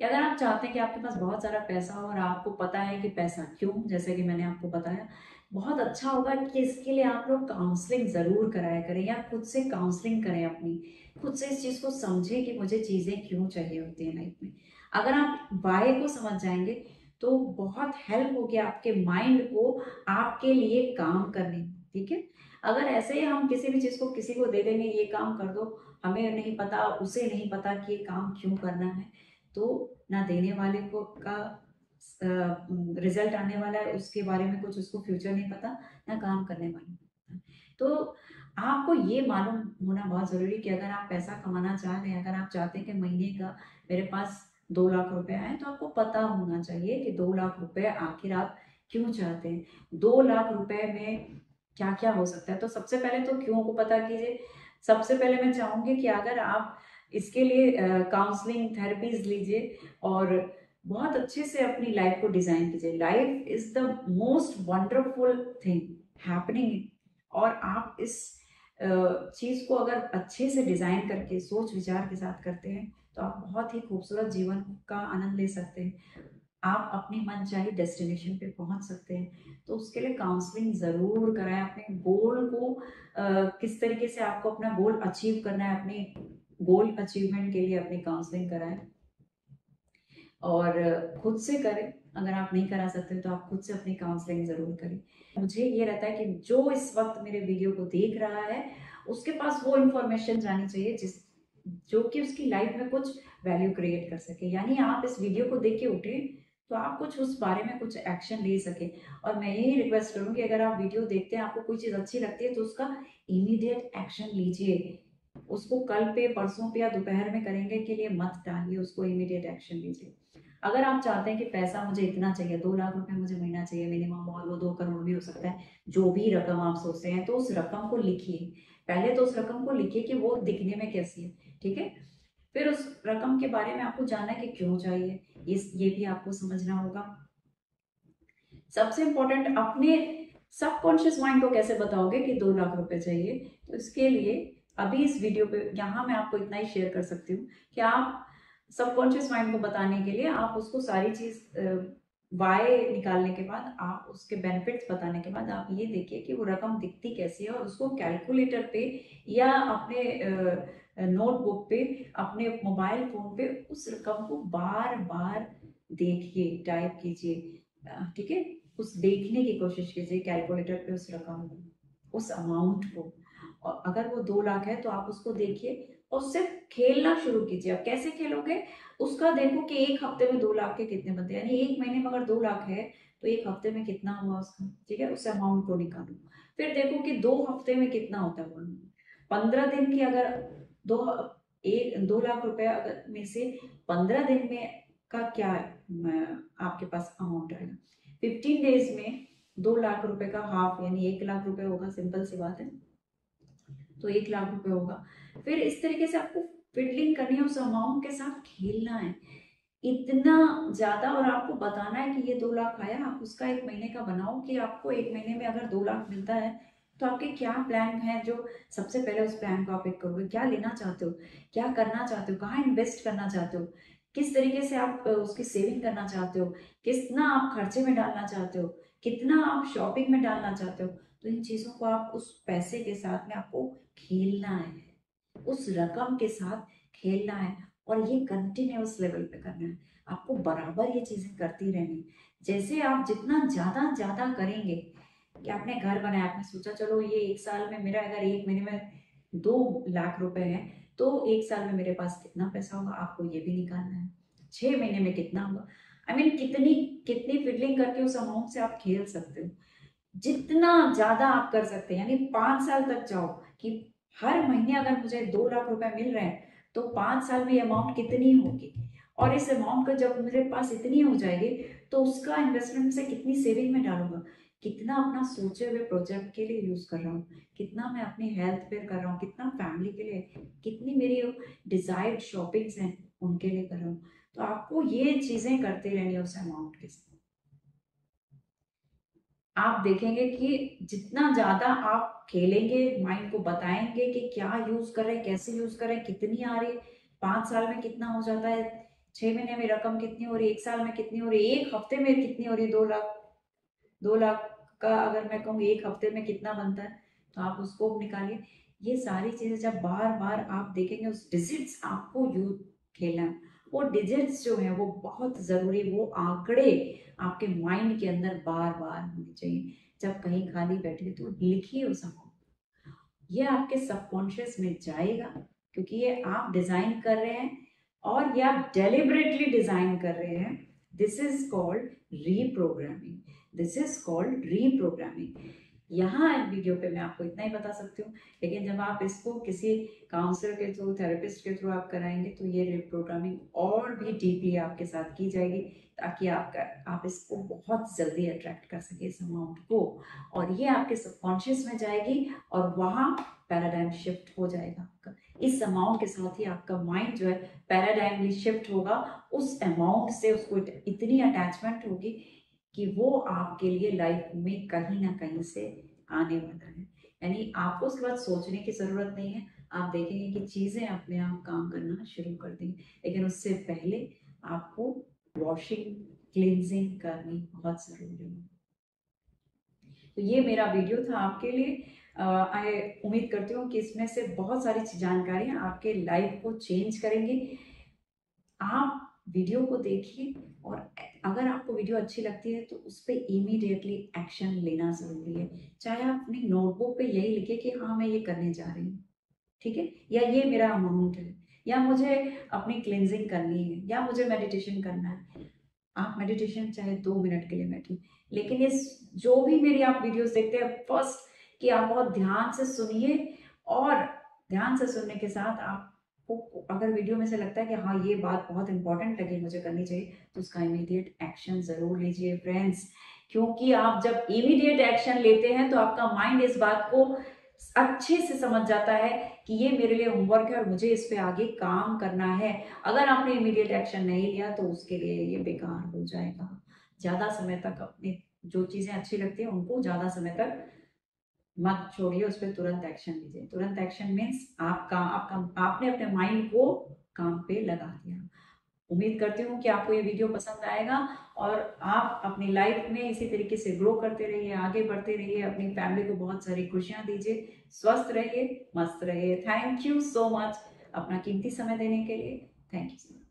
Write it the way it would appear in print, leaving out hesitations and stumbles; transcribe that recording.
कि अगर आप चाहते हैं कि आपके पास बहुत सारा पैसा हो और आपको पता है कि पैसा क्यों, जैसे कि मैंने आपको बताया, बहुत अच्छा होगा कि इसके लिए आप लोग काउंसलिंग ज़रूर कराया करें या खुद से काउंसलिंग करें अपनी, खुद से इस चीज़ को समझें कि मुझे चीज़ें क्यों चाहिए होती हैं लाइफ में। अगर आप वाई को समझ जाएंगे तो बहुत हेल्प होगी आपके माइंड को आपके लिए काम करने में, ठीक है। अगर ऐसे ही हम किसी भी चीज़ को किसी को दे देंगे, ये काम कर दो, हमें नहीं पता, उसे नहीं पता कि ये काम क्यों करना है, तो ना देने वाले को का रिजल्ट आने वाला है, उसके बारे में कुछ उसको फ्यूचर नहीं पता, ना काम करने वाले को पता। तो आपको ये मालूम होना बहुत जरूरी है कि अगर आप पैसा कमाना चाह रहे हैं, अगर आप चाहते हैं कि महीने का मेरे पास 2 लाख रुपए आए, तो आपको पता होना चाहिए कि 2 लाख रुपए आखिर आप क्यों चाहते हैं, 2 लाख रुपए में क्या क्या हो सकता है। तो सबसे पहले तो क्यों को पता कीजिए। सबसे पहले मैं चाहूंगी कि अगर आप इसके लिए काउंसलिंग थेरेपीज लीजिए और बहुत अच्छे से अपनी लाइफ को डिजाइन कीजिए। Life is the most wonderful thing happening, और आप इस चीज को अगर अच्छे से डिजाइन करके सोच विचार के साथ करते हैं तो आप बहुत ही खूबसूरत जीवन का आनंद ले सकते हैं। आप अपनी मनचाही डेस्टिनेशन पे पहुंच सकते हैं। तो उसके लिए काउंसलिंग जरूर कराएं। अपने गोल को किस तरीके से आपको अपना गोल अचीव करना है, अपने गोल अचीवमेंट के लिए अपनी काउंसलिंग कराएं और खुद से करें। अगर आप नहीं करा सकते तो आप खुद से अपनी काउंसलिंग जरूर करें। मुझे ये रहता है कि जो इस वक्त मेरे वीडियो को देख रहा है उसके पास वो इंफॉर्मेशन जानी चाहिए जिस जो कि उसकी लाइफ में कुछ वैल्यू क्रिएट कर सके। यानी आप इस वीडियो को देख के उठे तो आप कुछ उस बारे में कुछ एक्शन ले सके। और मैं यही रिक्वेस्ट करूंगी, अगर आप वीडियो देखते हैं, आपको कोई चीज अच्छी लगती है, तो उसका इमीडिएट एक्शन लीजिए। उसको कल पे, परसों पे या दोपहर में करेंगे के लिए मत डालिए, उसको इमीडिएट एक्शन लीजिए। अगर आप चाहते हैं कि पैसा मुझे इतना चाहिए, 2 लाख रुपए मुझे महीना चाहिए मिनिमम, और वो 2 करोड़ भी हो सकता है, जो भी रकम आप सोचते हैं, तो उस रकम को लिखिए। पहले तो उस रकम को लिखिए कि वो दिखने में कैसी है, ठीक है। फिर उस रकम के बारे में आपको जानना है कि क्यों चाहिए, ये भी आपको समझना होगा। सबसे इंपॉर्टेंट, अपने सबकॉन्शियस माइंड को कैसे बताओगे कि 2 लाख रुपए चाहिए। तो इसके लिए अभी इस वीडियो पे यहाँ मैं आपको इतना ही शेयर कर सकती हूँ कि आप सबकॉन्शियस माइंड को बताने के लिए आप उसको सारी चीज वाई निकालने के बाद, आप उसके बेनिफिट्स बताने के बाद, आप ये देखिए कि वो रकम दिखती कैसी है, और उसको कैलकुलेटर पे या अपने नोटबुक पे, अपने मोबाइल फोन पे उस रकम को बार बार देखिए, टाइप कीजिए, ठीक है। उस देखने की कोशिश कीजिए कैलकुलेटर पे उस रकम को, उस अमाउंट को। और अगर वो 2 लाख है तो आप उसको देखिए और उससे खेलना शुरू कीजिए। अब कैसे खेलोगे, उसका देखो कि एक हफ्ते में 2 लाख के कितने बनते हैं, यानी एक महीने में अगर 2 लाख है तो एक हफ्ते में कितना हुआ उसका, ठीक है। उस अमाउंट को निकालो। फिर देखो कि 2 हफ्ते में कितना होता है वो। 15 दिन की अगर दो एक 2 लाख रुपए अगर में से 15 दिन में का क्या आपके पास अमाउंट आएगा, 15 डेज में 2 लाख रुपए का हाफ यानी 1 लाख रुपए होगा, सिंपल सी बात है। तो 1 लाख रुपए होगा। फिर इस तरीके से आपको फिडलिंग करनी है, उस अमाउंट के साथ खेलना है इतना ज्यादा, और आपको बताना है कि ये 2 लाख आया। आप उसका एक महीने का बनाओ कि आपको एक महीने में अगर 2 लाख मिलता है तो आपके क्या प्लान है, जो सबसे पहले उस प्लान को आप एक करोगे। क्या लेना चाहते हो, क्या करना चाहते हो, कहाँ इन्वेस्ट करना चाहते हो, किस तरीके से आप उसकी सेविंग करना चाहते हो, कितना आप खर्चे में डालना चाहते हो, कितना आप शॉपिंग में डालना चाहते हो। तो इन चीजों को आप उस पैसे के साथ में आपको खेलना है, उस रकम के साथ खेलना है, और ये कंटिन्यूअस लेवल पे करना है। आपको बराबर ये चीजें करती रहनी है। जैसे आप जितना ज्यादा ज्यादा करेंगे, कि आपने घर बनाया, आपने सोचा चलो ये एक साल में मेरा अगर एक महीने में 2 लाख रुपए है तो एक साल में मेरे पास कितना पैसा होगा, आपको ये भी निकालना है। 6 महीने में कितना होगा, आई मीन कितनी कितनी फिडलिंग करके उस अमाउंट से आप खेल सकते हो। जितना ज्यादा आप कर सकते हैं, यानी 5 साल तक जाओ कि हर महीने अगर मुझे 2 लाख रुपए मिल रहे हैं तो 5 साल में ये अमाउंट कितनी होगी, और इस अमाउंट का जब मेरे पास इतनी हो जाएगी तो उसका इन्वेस्टमेंट से कितनी सेविंग में डालूंगा, कितना अपना सोचे हुए प्रोजेक्ट के लिए यूज कर रहा हूँ, कितना मैं अपनी हेल्थ पे कर रहा हूँ, कितना फैमिली के लिए, कितनी मेरी डिजायर्ड शॉपिंग्स हैं उनके लिए कर रहा हूँ। तो आपको ये चीजें करते रहनी है उस अमाउंट के साथ। आप देखेंगे कि जितना ज्यादा आप खेलेंगे, माइंड को बताएंगे कि क्या यूज कर रहे हैं, कैसे यूज कर रहे हैं, कितनी आ रही है, 5 साल में कितना हो जाता है, 6 महीने में रकम कितनी हो रही है, 1 साल में कितनी हो रही है, 1 हफ्ते में कितनी हो रही है, 2 लाख। 2 लाख का अगर मैं कहूँ 1 हफ्ते में कितना बनता है, तो आप उसको निकालिए। ये सारी चीजें जब बार बार आप देखेंगे, उस डिजिट्स आपको यू खेलना है। वो डिजिट्स जो है वो बहुत जरूरी, वो आंकड़े आपके माइंड के अंदर बार बार होने चाहिए। जब कहीं खाली बैठे तो लिखिए उस अमाउंट, ये आपके सबकॉन्शियस में जाएगा, क्योंकि ये आप डिजाइन कर रहे हैं और ये आप डेलिबरेटली डिजाइन कर रहे हैं। This is called reprogramming, this is called reprogramming. यहाँ वीडियो पे मैं आपको इतना ही बता सकती हूँ, लेकिन जब आप इसको किसी काउंसलर के थ्रू, थेरेपिस्ट के थ्रू आप कराएंगे, तो ये रीप्रोग्रामिंग और भी डीपली आपके साथ की जाएगी, ताकि आप इसको बहुत जल्दी अट्रैक्ट कर सके इस अमाउंट को, और ये आपके सबकॉन्शियस में जाएगी और वहाँ पैराडाइम शिफ्ट हो जाएगा आपका। इस अमाउंट के साथ ही आपका माइंड जो है पैराडाइमली शिफ्ट होगा। उस अमाउंट से उसको इतनी अटैचमेंट होगी कि वो आपके लिए लाइफ में कहीं ना कहीं से आने वाला है। यानी आपको उसके बाद सोचने की जरूरत नहीं है, आप देखेंगे कि चीजें अपने आप काम करना शुरू कर देंगी। लेकिन उससे पहले आपको वॉशिंग, क्लींजिंग करनी बहुत जरूरी है। तो ये मेरा वीडियो था आपके लिए। आई उम्मीद करती हूँ कि इसमें से बहुत सारी जानकारियां आपके लाइफ को चेंज करेंगी। आप वीडियो को देखिए, और अगर आपको वीडियो अच्छी लगती है तो उस पर इमीडिएटली एक्शन लेना जरूरी है। चाहे आप अपनी नोटबुक पे यही लिखे कि हाँ मैं ये करने जा रही हूँ, ठीक है, या ये मेरा अमाउंट है, या मुझे अपनी क्लिनजिंग करनी है, या मुझे मेडिटेशन करना है। आप मेडिटेशन चाहे 2 मिनट के लिए बैठिए, लेकिन इस जो भी मेरी आप वीडियोस देखते हैं, फर्स्ट कि आप बहुत ध्यान से सुनिए, और ध्यान से सुनने के साथ आपको अगर वीडियो में से लगता है कि हाँ ये बात बहुत इंपॉर्टेंट लगी, मुझे करनी चाहिए, तो उसका इमीडिएट एक्शन जरूर लीजिए फ्रेंड्स। क्योंकि आप जब इमीडिएट एक्शन लेते हैं तो आपका माइंड इस बात को अच्छे से समझ जाता है कि ये मेरे लिए होमवर्क है और मुझे इस पे आगे काम करना है। अगर आपने इमीडिएट एक्शन नहीं लिया तो उसके लिए ये बेकार हो जाएगा। ज्यादा समय तक अपने जो चीजें अच्छी लगती है उनको ज्यादा समय तक मत छोड़िए, उस पर तुरंत एक्शन लीजिए। तुरंत एक्शन मीन्स आपने अपने माइंड को काम पे लगा दिया। उम्मीद करती हूँ कि आपको ये वीडियो पसंद आएगा, और आप अपनी लाइफ में इसी तरीके से ग्रो करते रहिए, आगे बढ़ते रहिए, अपनी फैमिली को बहुत सारी खुशियां दीजिए, स्वस्थ रहिए, मस्त रहिए। थैंक यू सो मच अपना कीमती समय देने के लिए। Thank you.